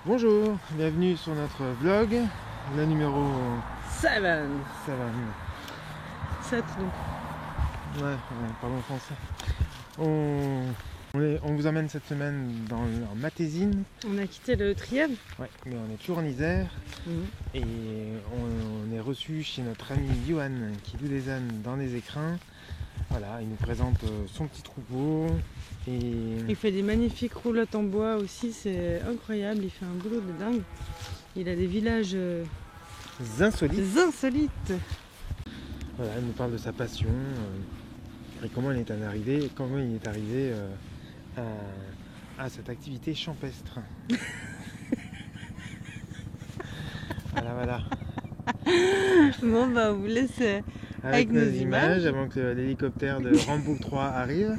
Bonjour, bienvenue sur notre vlog, le numéro 7. 7 donc. Ouais, pardon français. On vous emmène cette semaine en Matésine. On a quitté le Trièves. Ouais, mais on est toujours en Isère. Et on est reçu chez notre ami Johan qui loue des ânes dans les écrins. Voilà, il nous présente son petit troupeau. Et il fait des magnifiques roulottes en bois aussi, c'est incroyable, il fait un boulot de dingue. Il a des villages insolites. Voilà, il nous parle de sa passion et comment il est arrivé à cette activité champestre. Voilà. Bon bah on vous laisse avec nos images avant que l'hélicoptère de Rambo 3 arrive.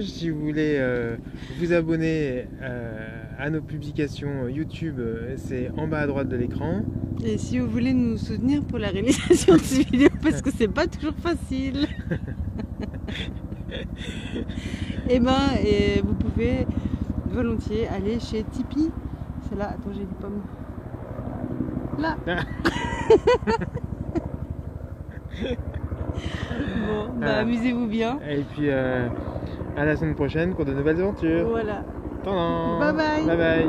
Si vous voulez vous abonner à nos publications YouTube, c'est en bas à droite de l'écran. Et si vous voulez nous soutenir pour la réalisation de ces vidéos, parce que c'est pas toujours facile, et vous pouvez volontiers aller chez Tipeee. C'est là, attends, j'ai des pommes. Là. Bon, bah amusez-vous bien. Et puis à la semaine prochaine pour de nouvelles aventures. Voilà. Bye bye. Bye bye.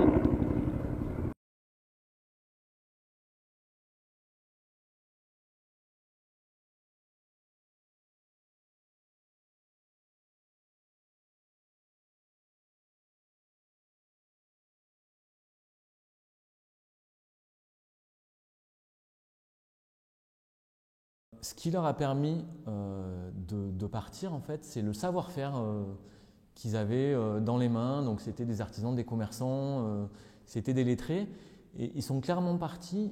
Ce qui leur a permis de partir, en fait, c'est le savoir-faire qu'ils avaient dans les mains. Donc, c'était des artisans, des commerçants, c'était des lettrés. Et ils sont clairement partis.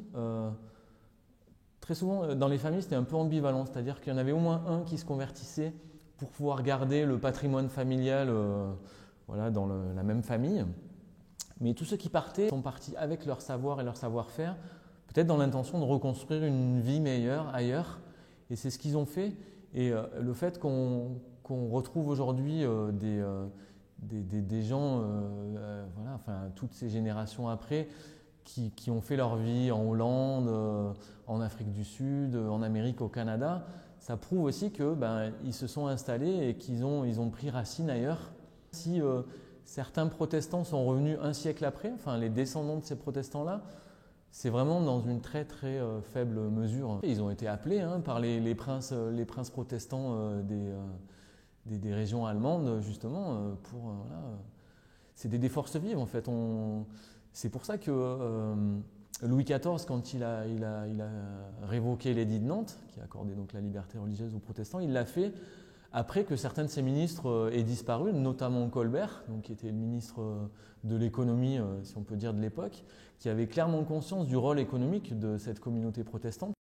Très souvent, dans les familles, c'était un peu ambivalent. C'est-à-dire qu'il y en avait au moins un qui se convertissait pour pouvoir garder le patrimoine familial dans la même famille. Mais tous ceux qui partaient sont partis avec leur savoir et leur savoir-faire, peut-être dans l'intention de reconstruire une vie meilleure ailleurs. Et c'est ce qu'ils ont fait. Et le fait qu'on retrouve aujourd'hui des gens, toutes ces générations après, qui ont fait leur vie en Hollande, en Afrique du Sud, en Amérique, au Canada, ça prouve aussi qu'ils se sont installés et qu'ils ont pris racine ailleurs. Si certains protestants sont revenus un siècle après, les descendants de ces protestants-là, c'est vraiment dans une très très faible mesure. Ils ont été appelés par les princes protestants des régions allemandes justement c'était des forces vives en fait. C'est pour ça que Louis XIV, quand il a révoqué l'édit de Nantes, qui accordait donc la liberté religieuse aux protestants, il l'a fait après que certains de ses ministres aient disparu, notamment Colbert, qui était le ministre de l'économie, si on peut dire, de l'époque, qui avait clairement conscience du rôle économique de cette communauté protestante.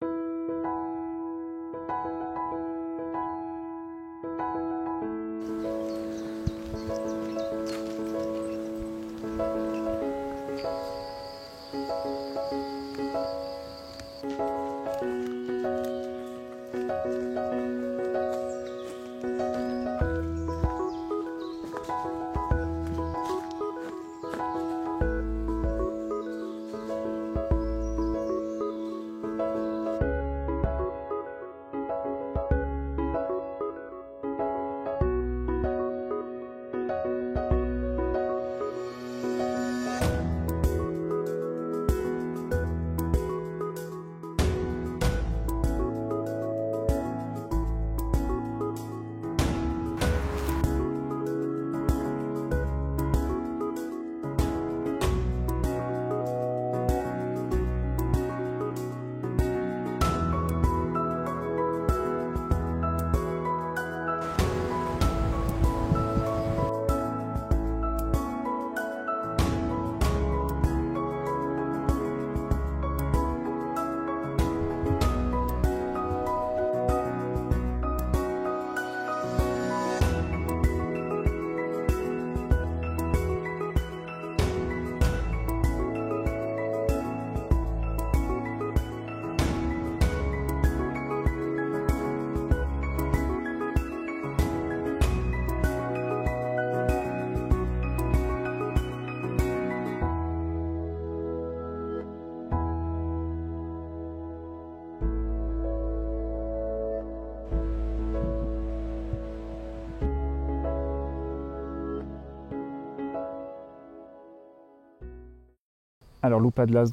Alors l'Upa de l'As,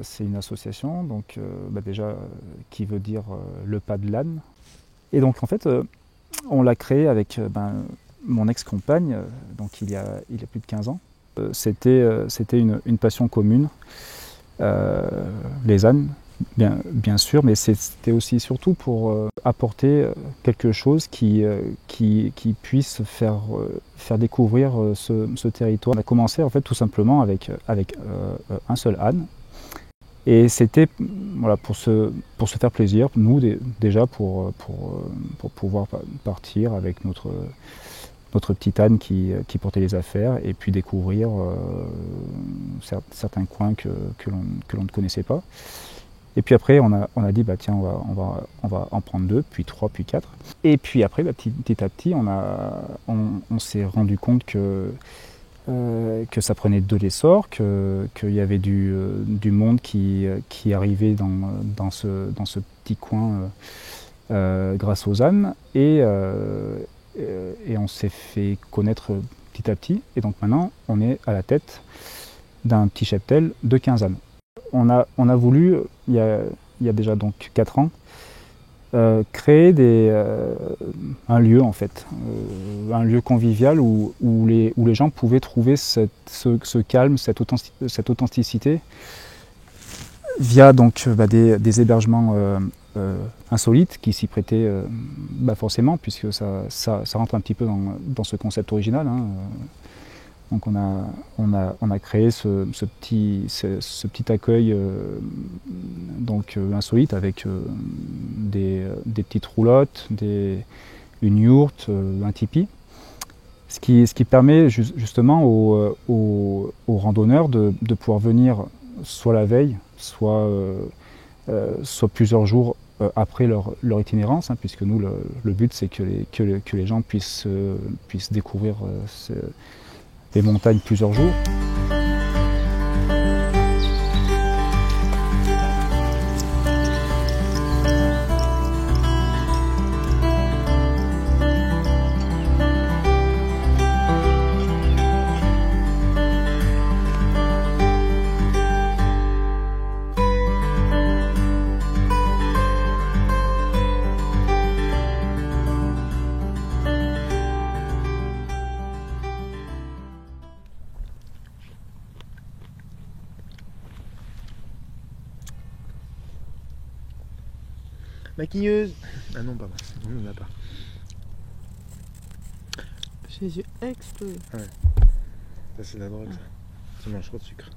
c'est une association, donc déjà qui veut dire le pas de l'âne. Et donc en fait, on l'a créé avec mon ex-compagne, donc il y a plus de 15 ans. C'était une passion commune, les ânes, bien sûr, mais c'était aussi surtout pour apporter quelque chose qui puisse faire découvrir ce territoire. On a commencé en fait tout simplement avec un seul âne, et c'était voilà, pour se faire plaisir, nous déjà pour pouvoir partir avec notre petit âne qui portait les affaires, et puis découvrir certains coins que l'on ne connaissait pas. Et puis après, on a dit, tiens, on va en prendre 2, puis 3, puis 4. Et puis après, petit à petit, on s'est rendu compte que ça prenait de l'essor, qu'il y avait du monde qui arrivait dans ce petit coin grâce aux ânes. Et on s'est fait connaître petit à petit. Et donc maintenant, on est à la tête d'un petit cheptel de 15 ânes. On a voulu, il y a déjà donc 4 ans, créer un lieu en fait, un lieu convivial où les gens pouvaient trouver ce calme, cette authenticité, via donc des hébergements insolites qui s'y prêtaient forcément, puisque ça rentre un petit peu dans ce concept original. Hein. Donc on a créé ce petit accueil insolite avec des petites roulottes, une yourte, un tipi. Ce qui permet justement aux randonneurs de pouvoir venir soit la veille, soit plusieurs jours après leur itinérance, hein, puisque nous le but c'est que les gens puissent découvrir les montagnes plusieurs jours. Maquilleuse. Ah non, pardon, on n'en a pas. J'ai les yeux explosés. Ouais. Ça c'est de la drogue, ça. Ça mange trop de sucre.